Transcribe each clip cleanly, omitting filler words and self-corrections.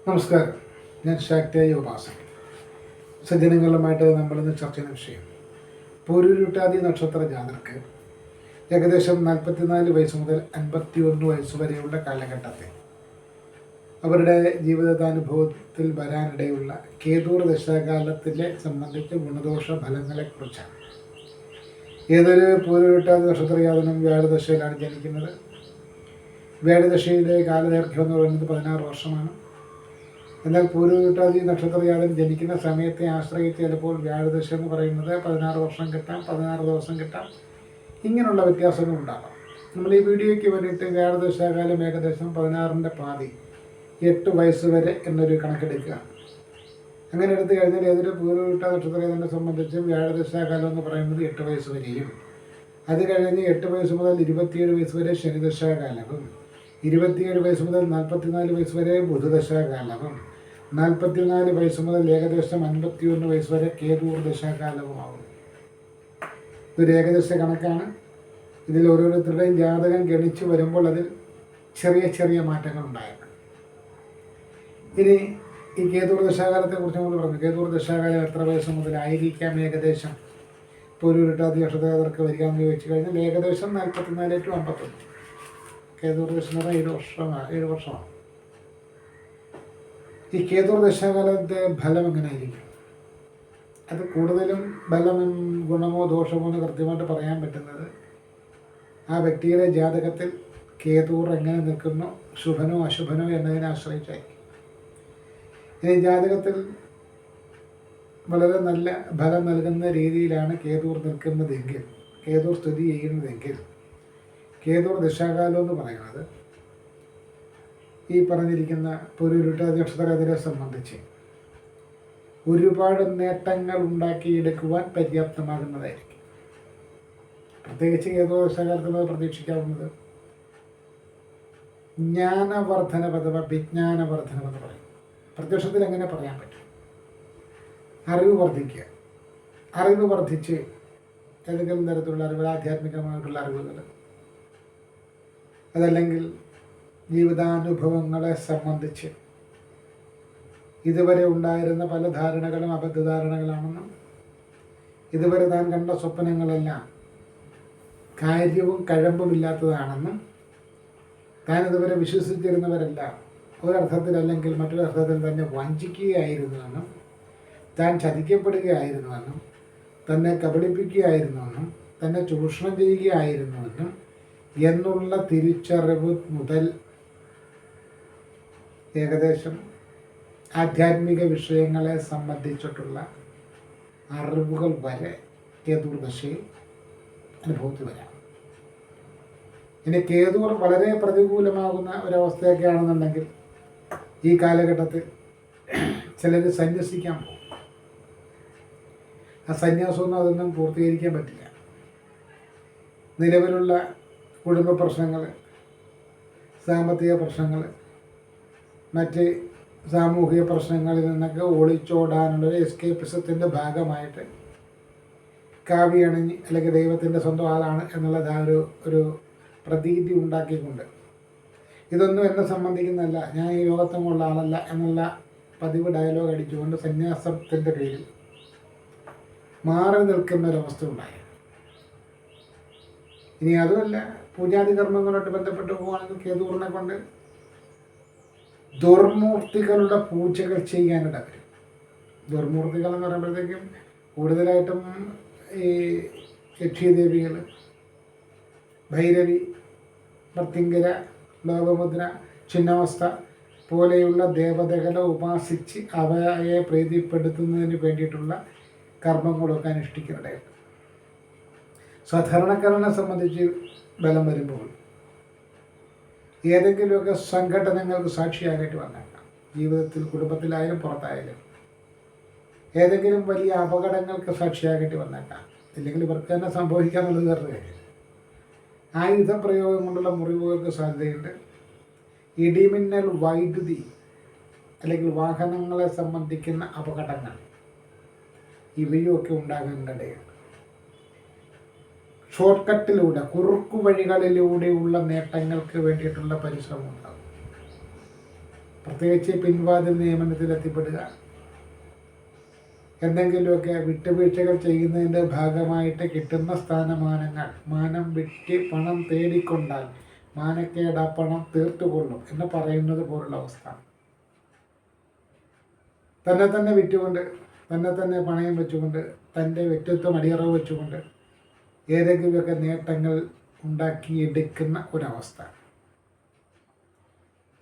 നമസ്കാരം. ഞാൻ ശാക്തേയ ഉപാസകൻ. സജ്ജനങ്ങളുമായിട്ട് നമ്മളിന്ന് ചർച്ച ചെയ്യുന്ന വിഷയം പൂരുരുട്ടാതി നക്ഷത്ര ജാതർക്ക് ഏകദേശം 44 വയസ്സ് മുതൽ 51 വയസ്സ് വരെയുള്ള കാലഘട്ടത്തിൽ അവരുടെ ജീവിതാനുഭവത്തിൽ വരാനിടയുള്ള കേതൂർ ദശാകാലത്തിലെ സംബന്ധിച്ച ഗുണദോഷ ഫലങ്ങളെക്കുറിച്ചാണ്. ഏതൊരു പൂരുരുട്ടാതി നക്ഷത്ര ജാതനും വ്യാഴദശയിലാണ് ജനിക്കുന്നത്. വ്യാഴദശയിലെ കാലദൈർഘ്യം എന്ന് പറയുന്നത് 16 വർഷമാണ്. എന്നാൽ പൂരുരുട്ടാതി നക്ഷത്രജാതൻ ജനിക്കുന്ന സമയത്തെ ആശ്രയിച്ച് ചിലപ്പോൾ വ്യാഴദശ എന്ന് പറയുന്നത് 16 വർഷം കിട്ടാം, 16 ദിവസം കിട്ടാം, ഇങ്ങനെയുള്ള വ്യത്യാസങ്ങൾ ഉണ്ടാകാം. നമ്മൾ ഈ വീഡിയോയ്ക്ക് വേണ്ടിയിട്ട് വ്യാഴദശാകാലം ഏകദേശം 16ൻ്റെ പാതി 8 വയസ്സ് വരെ എന്നൊരു കണക്കെടുക്കുക. അങ്ങനെ എടുത്തു കഴിഞ്ഞാൽ ഏതൊരു പൂരുരുട്ടാതി നക്ഷത്രജാതനെ സംബന്ധിച്ചും വ്യാഴദശാകാലം എന്ന് പറയുന്നത് 8 വയസ്സ് വരെയും, അത് കഴിഞ്ഞ് 8 വയസ്സ് മുതൽ 27 വയസ്സ് വരെ ശനിദശാകാലവും, 27 വയസ്സ് മുതൽ 44 വയസ്സ് വരെ ബുധദശാകാലവും, 44 വയസ്സ് മുതൽ ഏകദേശം 51 വയസ്സ് വരെ കേതൂർ ദശാകാലവുമാകും. ഇതൊരു ഏകദേശ കണക്കാണ്. ഇതിൽ ഓരോരുത്തരുടെയും ജാതകം ഗണിച്ചു വരുമ്പോൾ അതിൽ ചെറിയ ചെറിയ മാറ്റങ്ങൾ ഉണ്ടായേക്കാം. ഇനി ഈ കേതൂർ ദശാകാലത്തെക്കുറിച്ച് നമ്മൾ പറഞ്ഞു. കേതൂർ ദശാകാലം എത്ര വയസ്സ് മുതലായിരിക്കാം ഏകദേശം പൂരുരുട്ടാതി നക്ഷത്രജാതർക്ക് വരിക എന്ന് ചോദിച്ചു കഴിഞ്ഞാൽ ഏകദേശം 44 to 51. കേതൂർ ദശ എന്ന് പറഞ്ഞാൽ 7 വർഷമാണ്. ഈ കേതൂർ ദശാകാലത്തെ ഫലം എങ്ങനെയായിരിക്കും? അത് കൂടുതലും ബലം ഗുണമോ ദോഷമോ എന്ന് കൃത്യമായിട്ട് പറയാൻ പറ്റുന്നത് ആ വ്യക്തിയുടെ ജാതകത്തിൽ കേതൂർ എങ്ങനെ നിൽക്കുന്നു, ശുഭനോ അശുഭനോ എന്നതിനെ ആശ്രയിച്ചായിരിക്കും. ഇനി ജാതകത്തിൽ വളരെ നല്ല ഫലം നൽകുന്ന രീതിയിലാണ് കേതൂർ നിൽക്കുന്നതെങ്കിൽ, കേതൂർ സ്ഥിതി ചെയ്യുന്നതെങ്കിൽ, കേതൂർ ദശാകാലം എന്ന് പറയുന്നത് ഈ പറഞ്ഞിരിക്കുന്ന പൂരുരുട്ടാതി നക്ഷത്രജാതരെ സംബന്ധിച്ച് ഒരുപാട് നേട്ടങ്ങൾ ഉണ്ടാക്കിയെടുക്കുവാൻ പര്യാപ്തമാകുന്നതായിരിക്കും. പ്രത്യേകിച്ച് കേതൂർ ദശാകാലത്ത് നമ്മൾ പ്രതീക്ഷിക്കാവുന്നത് ജ്ഞാനവർദ്ധനം അഥവാ വിജ്ഞാനവർദ്ധനം എന്ന് പറയും. പ്രത്യക്ഷത്തിൽ എങ്ങനെ പറയാൻ പറ്റും? അറിവ് വർദ്ധിക്കുക. അറിവ് വർദ്ധിച്ച് ഏതെങ്കിലും തരത്തിലുള്ള അറിവുകൾ, ആധ്യാത്മികമായിട്ടുള്ള അറിവുകൾ, അതല്ലെങ്കിൽ ജീവിതാനുഭവങ്ങളെ സംബന്ധിച്ച് ഇതുവരെ ഉണ്ടായിരുന്ന പല ധാരണകളും അബദ്ധധാരണകളാണെന്നും ഇതുവരെ താൻ കണ്ട സ്വപ്നങ്ങളെല്ലാം കാര്യവും കഴമ്പുമില്ലാത്തതാണെന്നും താൻ ഇതുവരെ വിശ്വസിച്ചിരുന്നവരെല്ലാം ഒരർത്ഥത്തിലല്ലെങ്കിൽ മറ്റൊരർത്ഥത്തിൽ തന്നെ വഞ്ചിക്കുകയായിരുന്നുവെന്നും താൻ ചതിക്കപ്പെടുകയായിരുന്നുവെന്നും തന്നെ കബളിപ്പിക്കുകയായിരുന്നുവെന്നും തന്നെ ചൂഷണം ചെയ്യുകയായിരുന്നുവെന്നും എന്നുള്ള തിരിച്ചറിവ് മുതൽ ഏകദേശം ആധ്യാത്മിക വിഷയങ്ങളെ സംബന്ധിച്ചിട്ടുള്ള അറിവുകൾ വരെ കേതൂർ ദശയിൽ അനുഭവത്തിൽ വരാം. ഇനി കേതൂർ വളരെ പ്രതികൂലമാകുന്ന ഒരവസ്ഥയൊക്കെയാണെന്നുണ്ടെങ്കിൽ ഈ കാലഘട്ടത്തിൽ ചിലർ സന്യസിക്കാൻ പോകും. ആ സന്യാസമൊന്നും അതൊന്നും പൂർത്തീകരിക്കാൻ പറ്റില്ല. നിലവിലുള്ള കുടുംബ പ്രശ്നങ്ങൾ, സാമ്പത്തിക പ്രശ്നങ്ങൾ, മറ്റ് സാമൂഹിക പ്രശ്നങ്ങളിൽ നിന്നൊക്കെ ഒളിച്ചോടാനുള്ളൊരു എസ്കേപ്പിസത്തിൻ്റെ ഭാഗമായിട്ട് കാവ്യണിഞ്ഞ് അല്ലെങ്കിൽ ദൈവത്തിൻ്റെ സ്വന്തം ആളാണ് എന്നുള്ളത് ആ ഒരു പ്രതീതി ഉണ്ടാക്കിക്കൊണ്ട് ഇതൊന്നും എന്നെ സംബന്ധിക്കുന്നതല്ല, ഞാൻ ഈ ലോകത്തുമുള്ള ആളല്ല എന്നുള്ള പതിവ് ഡയലോഗ് അടിച്ചുകൊണ്ട് സന്യാസത്തിൻ്റെ പേരിൽ മാറി നിൽക്കുന്ന ഒരവസ്ഥ ഉണ്ടായി. ഇനി അതുമല്ല, പൂജാതി കർമ്മങ്ങളുമായിട്ട് ബന്ധപ്പെട്ട് പോവുകയാണെങ്കിൽ കേതൂറിനെ കൊണ്ട് ദുർമൂർത്തികളുടെ പൂജകൾ ചെയ്യാനിട വരും. ദുർമൂർത്തികൾ എന്ന് പറയുമ്പോഴത്തേക്കും കൂടുതലായിട്ടും ഈ യക്ഷീദേവികൾ, ഭൈരവി, ഭർത്തിങ്കര, ലോകമുദ്ര, ചിന്നവസ്ഥ പോലെയുള്ള ദേവതകളെ ഉപാസിച്ച് അവയെ പ്രീതിപ്പെടുത്തുന്നതിന് വേണ്ടിയിട്ടുള്ള കർമ്മങ്ങളൊക്കെ അനുഷ്ഠിക്കുന്നിടയുണ്ട്. സാധാരണക്കാരനെ സംബന്ധിച്ച് ബലം വരുമ്പോൾ ഏതെങ്കിലുമൊക്കെ സംഘടനകൾക്ക് സാക്ഷിയായിട്ട് വന്നേക്കാം. ജീവിതത്തിൽ, കുടുംബത്തിലായാലും പുറത്തായാലും ഏതെങ്കിലും വലിയ അപകടങ്ങൾക്ക് സാക്ഷിയായിട്ട് വന്നേക്കാം. ഇല്ലെങ്കിൽ ഇവർക്ക് തന്നെ സംഭവിക്കാന്നുള്ളത് വേറെ കാര്യം. ആയുധ പ്രയോഗം കൊണ്ടുള്ള മുറിവുകൾക്ക് സാധ്യതയുണ്ട്. ഇടിമിന്നൽ, വൈദ്യുതി അല്ലെങ്കിൽ വാഹനങ്ങളെ സംബന്ധിക്കുന്ന അപകടങ്ങൾ ഇവയുമൊക്കെ ഉണ്ടാകാനിടയുണ്ട്. ഷോർട്ട് കട്ടിലൂടെ, കുറുക്കു വഴികളിലൂടെയുള്ള നേട്ടങ്ങൾക്ക് വേണ്ടിയിട്ടുള്ള പരിശ്രമം ഉണ്ടാകും. പ്രത്യേകിച്ച് പിൻവാതിൽ നിയമനത്തിൽ എത്തിപ്പെടുക, എന്തെങ്കിലുമൊക്കെ വിട്ടുവീഴ്ചകൾ ചെയ്യുന്നതിൻ്റെ ഭാഗമായിട്ട് കിട്ടുന്ന സ്ഥാനമാനങ്ങൾ മാനം വിറ്റ് പണം തേടിക്കൊണ്ടാൽ മാനക്കേട പണം തീർത്തുകൊള്ളും എന്ന് പറയുന്നത് പോലുള്ള അവസ്ഥ. തന്നെ വിറ്റുകൊണ്ട്, തന്നെ പണയം വെച്ചുകൊണ്ട്, തൻ്റെ വ്യക്തിത്വം അടിയറവ് വെച്ചുകൊണ്ട് ഏതെങ്കിലുമൊക്കെ നേട്ടങ്ങൾ ഉണ്ടാക്കിയെടുക്കുന്ന ഒരവസ്ഥ.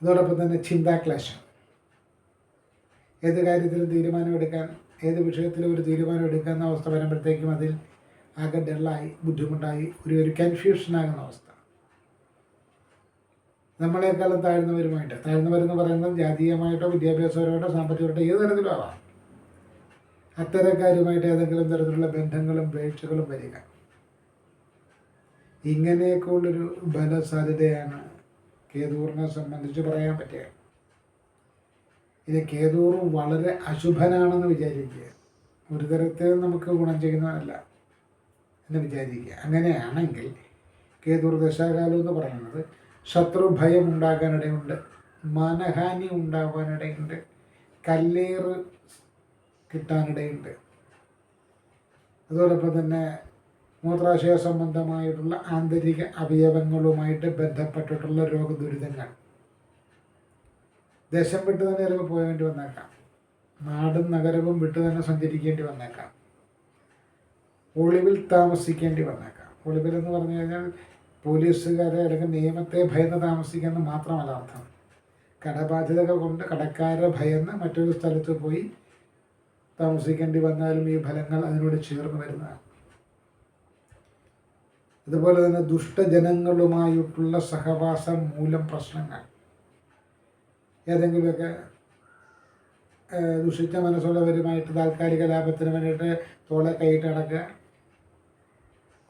അതോടൊപ്പം തന്നെ ചിന്താക്ലേശം. ഏത് കാര്യത്തിലും തീരുമാനമെടുക്കാൻ, ഏത് വിഷയത്തിലും ഒരു തീരുമാനം എടുക്കുന്ന അവസ്ഥ വരുമ്പോഴത്തേക്കും അതിൽ ആകെ ഡള്ളായി, ബുദ്ധിമുട്ടായി, ഒരു കൺഫ്യൂഷനാകുന്ന അവസ്ഥ. നമ്മളെക്കാളും താഴ്ന്നവരെന്ന് പറയുന്നത് ജാതീയമായിട്ടോ വിദ്യാഭ്യാസപരമായിട്ടോ സാമ്പത്തികമായിട്ടോ ഏത് തരത്തിലും ആവാം, അത്തരക്കാരുമായിട്ട് ഏതെങ്കിലും തരത്തിലുള്ള ബന്ധങ്ങളും വീഴ്ചകളും വരിക, ഇങ്ങനെയൊക്കെയുള്ളൊരു ബലസാധ്യതയാണ് കേതൂറിനെ സംബന്ധിച്ച് പറയാൻ പറ്റുക. ഇനി കേതൂർ വളരെ അശുഭനാണെന്ന് വിചാരിക്കുക, ഒരു തരത്തിൽ നമുക്ക് ഗുണം ചെയ്യുന്നതല്ല എന്ന് വിചാരിക്കുക. അങ്ങനെയാണെങ്കിൽ കേതൂർ ദശാകാലം എന്ന് പറയുന്നത് ശത്രുഭയം ഉണ്ടാകാനിടയുണ്ട്, മാനഹാനി ഉണ്ടാകാനിടയുണ്ട്, കല്ലേറ് കിട്ടാനിടയുണ്ട്. അതോടൊപ്പം തന്നെ മൂത്രാശയ സംബന്ധമായിട്ടുള്ള ആന്തരിക അവയവങ്ങളുമായിട്ട് ബന്ധപ്പെട്ടിട്ടുള്ള രോഗദുരിതങ്ങൾ, ദേശം വിട്ട് തന്നെ ചിലപ്പോൾ പോകേണ്ടി വന്നേക്കാം, നാടും നഗരവും വിട്ട് തന്നെ സഞ്ചരിക്കേണ്ടി വന്നേക്കാം, ഒളിവിൽ താമസിക്കേണ്ടി വന്നേക്കാം. ഒളിവിൽ എന്ന് പറഞ്ഞു കഴിഞ്ഞാൽ പോലീസുകാരെ അല്ലെങ്കിൽ നിയമത്തെ ഭയന്ന് താമസിക്കുന്ന മാത്രമല്ല അർത്ഥം. കടബാധ്യതകൾ കൊണ്ട് കടക്കാരെ ഭയന്ന് മറ്റൊരു സ്ഥലത്ത് പോയി താമസിക്കേണ്ടി വന്നാലും ഈ ഫലങ്ങൾ അതിനോട് ചേർന്ന് വരുന്നതാണ്. അതുപോലെ തന്നെ ദുഷ്ടജനങ്ങളുമായിട്ടുള്ള സഹവാസം മൂലം പ്രശ്നങ്ങൾ, ഏതെങ്കിലുമൊക്കെ ദുഷിച്ച മനസ്സുള്ളവരുമായിട്ട് താൽക്കാലിക ലാഭത്തിന് വേണ്ടിയിട്ട് തോളെ കൈയിട്ട് നടക്കുക,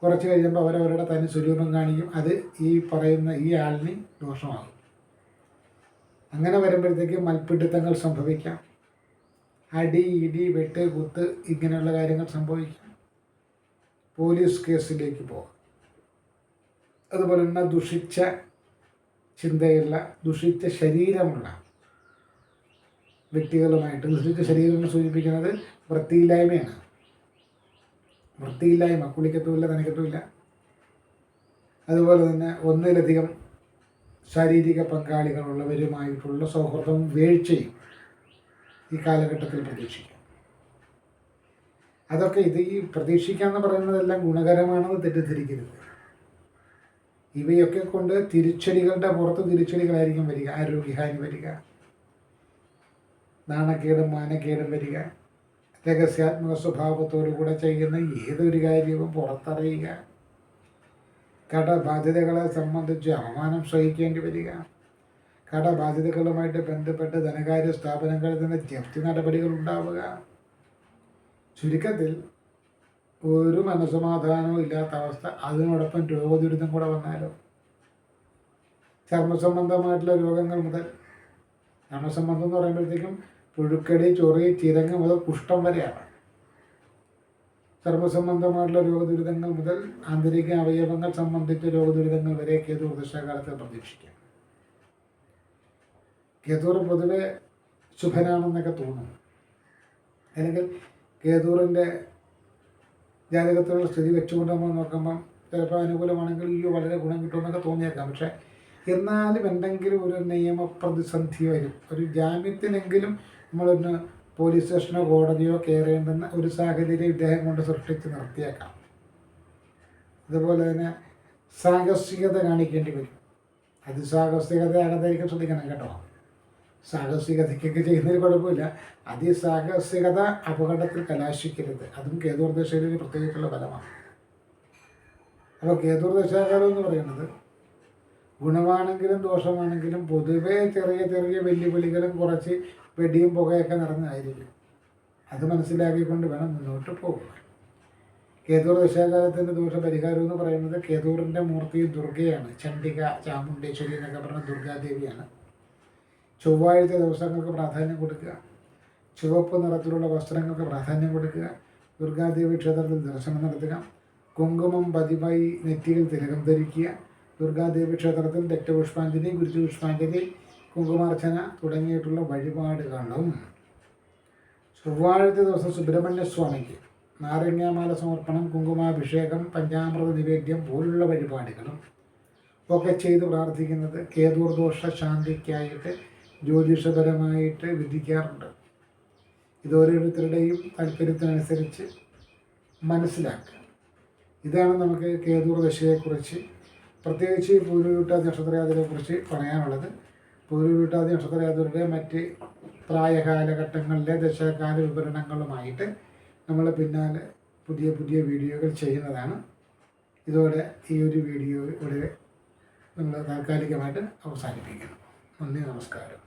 കുറച്ച് കഴിയുമ്പോൾ അവരവരുടെ തനി സ്വരൂപം കാണിക്കും, അത് ഈ പറയുന്ന ഈ ആളിന് ദോഷമാകും. അങ്ങനെ വരുമ്പോഴത്തേക്ക് മൽപ്പിടുത്തങ്ങൾ സംഭവിക്കാം, അടി ഇടി വെട്ട് കുത്ത് ഇങ്ങനെയുള്ള കാര്യങ്ങൾ സംഭവിക്കാം, പോലീസ് കേസിലേക്ക് പോകാം. അതുപോലെ തന്നെ ദുഷിച്ച ചിന്തയുള്ള, ദുഷിച്ച ശരീരമുള്ള വ്യക്തികളുമായിട്ട്, ദുഷിച്ച ശരീരം സൂചിപ്പിക്കുന്നത് വൃത്തിയില്ലായ്മയാണ്. വൃത്തിയില്ലായ്മ, കുളിക്കത്തുമില്ല, നനയ്ക്കത്തുമില്ല. അതുപോലെ തന്നെ ഒന്നിലധികം ശാരീരിക പങ്കാളികളുള്ളവരുമായിട്ടുള്ള സൗഹൃദവും വീഴ്ചയും ഈ കാലഘട്ടത്തിൽ പ്രതീക്ഷിക്കാം. അതൊക്കെ ഈ പ്രതീക്ഷിക്കാമെന്ന് പറയുന്നതെല്ലാം ഗുണകരമാണെന്ന് തെറ്റിദ്ധരിക്കരുത്. ഇവയൊക്കെ കൊണ്ട് തിരിച്ചടികളുടെ പുറത്ത് തിരിച്ചടികളായിരിക്കും വരിക. ആരോഗ്യഹാനി വരിക, നാണക്കേടും മാനക്കേടും വരിക, രഹസ്യാത്മക സ്വഭാവത്തോടു കൂടെ ചെയ്യുന്ന ഏതൊരു കാര്യവും പുറത്തറിയുക, കടബാധ്യതകളെ സംബന്ധിച്ച് അവമാനം സഹിക്കേണ്ടി വരിക, കടബാധ്യതകളുമായിട്ട് ബന്ധപ്പെട്ട് ധനകാര്യ സ്ഥാപനങ്ങളിൽ നിന്ന് ജപ്തി നടപടികൾ ഉണ്ടാവുക. ചുരുക്കത്തിൽ ഒരു മനസ്സമാധാനവും ഇല്ലാത്ത അവസ്ഥ, അതിനോടൊപ്പം രോഗദുരിതം കൂടെ വന്നാലോ. ചർമ്മസംബന്ധമായിട്ടുള്ള രോഗങ്ങൾ മുതൽ, ചർമ്മസംബന്ധം എന്ന് പറയുമ്പോഴത്തേക്കും പുഴുക്കടി, ചൊറി, ചിരങ്ങ് മുതൽ കുഷ്ഠം വരെയാണ്. ചർമ്മസംബന്ധമായിട്ടുള്ള രോഗദുരിതങ്ങൾ മുതൽ ആന്തരിക അവയവങ്ങൾ സംബന്ധിച്ച രോഗദുരിതങ്ങൾ വരെ കേതൂർ ദശാകാലത്തെ പ്രതീക്ഷിക്കാം. കേതൂർ പൊതുവെ ശുഭനാണെന്നൊക്കെ തോന്നും, അല്ലെങ്കിൽ കേതൂറിൻ്റെ ജാതകത്തിലുള്ള സ്ഥിതി വെച്ചുകൊണ്ട് നമ്മൾ നോക്കുമ്പം ചിലപ്പോൾ അനുകൂലമാണെങ്കിൽ ഈ വളരെ ഗുണം കിട്ടുമെന്നൊക്കെ തോന്നിയേക്കാം. പക്ഷേ എന്നാലും എന്തെങ്കിലും ഒരു നിയമപ്രതിസന്ധി വരും, ഒരു ജാമ്യത്തിനെങ്കിലും നമ്മളൊന്ന് പോലീസ് സ്റ്റേഷനോ കോടതിയോ കയറേണ്ടുന്ന ഒരു സാഹചര്യം ഇദ്ദേഹം കൊണ്ട് സൃഷ്ടിച്ച് നിർത്തിയേക്കാം. അതുപോലെ തന്നെ സാഹസികത കാണിക്കേണ്ടി വരും. അതിസാഹസികത ആകാതായിരിക്കും, ശ്രദ്ധിക്കണം കേട്ടോ. സാഹസികതയ്ക്കൊക്കെ ചെയ്യുന്നതിന് കുഴപ്പമില്ല, അതിസാഹസികത അപകടത്തിൽ കലാശിക്കരുത്. അതും കേതൂർ ദശയിൽ പ്രത്യേകിച്ചുള്ള ഫലമാണ്. അപ്പോൾ കേതൂർ ദശാകാലം എന്ന് പറയുന്നത് ഗുണമാണെങ്കിലും ദോഷമാണെങ്കിലും പൊതുവേ ചെറിയ ചെറിയ വെല്ലുവിളികളും കുറച്ച് വെടിയും പുകയൊക്കെ നടന്നതായിരിക്കും. അത് മനസ്സിലാക്കിക്കൊണ്ട് വേണം മുന്നോട്ട് പോകുക. കേതൂർ ദശാകാലത്തിൻ്റെ ദോഷപരിഹാരം എന്ന് പറയുന്നത് കേതൂറിൻ്റെ മൂർത്തി ദുർഗയാണ്. ചണ്ഡിക, ചാമുണ്ടേശ്വരി എന്നൊക്കെ പറഞ്ഞ ദുർഗാദേവിയാണ്. ചൊവ്വാഴ്ച ദിവസങ്ങൾക്ക് പ്രാധാന്യം കൊടുക്കുക, ചുവപ്പ് നിറത്തിലുള്ള വസ്ത്രങ്ങൾക്ക് പ്രാധാന്യം കൊടുക്കുക, ദുർഗാദേവി ക്ഷേത്രത്തിൽ ദർശനം നടത്തുക, കുങ്കുമം പതിവായി നെറ്റിയിൽ തിലകം ധരിക്കുക, ദുർഗാദേവി ക്ഷേത്രത്തിൽ രക്തപുഷ്പാഞ്ജലി, ഗുരുപുഷ്പാഞ്ജലി, കുങ്കുമാർച്ചന തുടങ്ങിയിട്ടുള്ള വഴിപാടുകളും, ചൊവ്വാഴ്ച ദിവസം സുബ്രഹ്മണ്യ സ്വാമിക്ക് നാരങ്ങാമാല സമർപ്പണം, കുങ്കുമാഭിഷേകം, പഞ്ചാമൃത നിവേദ്യം പോലുള്ള വഴിപാടുകളും ഒക്കെ ചെയ്ത് പ്രാർത്ഥിക്കുന്നത് കേതുർദോഷ ശാന്തിക്കായിട്ട് ജ്യോതിഷപരമായിട്ട് വിധിക്കാറുണ്ട്. ഇത് ഓരോരുത്തരുടെയും താല്പര്യത്തിനനുസരിച്ച് മനസ്സിലാക്കുക. ഇതാണ് നമുക്ക് കേതുർ ദശയെക്കുറിച്ച്, പ്രത്യേകിച്ച് പൂരുരുട്ടാതി നക്ഷത്രയാത്രയെക്കുറിച്ച് പറയാനുള്ളത്. പൂരുരുട്ടാതി നക്ഷത്രയാത്രയുടെ മറ്റ് പ്രായകാലഘട്ടങ്ങളിലെ ദശാകാല വിവരണങ്ങളുമായിട്ട് നമ്മൾ പിന്നാലെ പുതിയ പുതിയ വീഡിയോകൾ ചെയ്യുന്നതാണ്. ഇതോടെ ഈ ഒരു വീഡിയോ ഇവിടെ നമ്മൾ താൽക്കാലികമായിട്ട് അവസാനിപ്പിക്കണം. നന്ദി, നമസ്കാരം.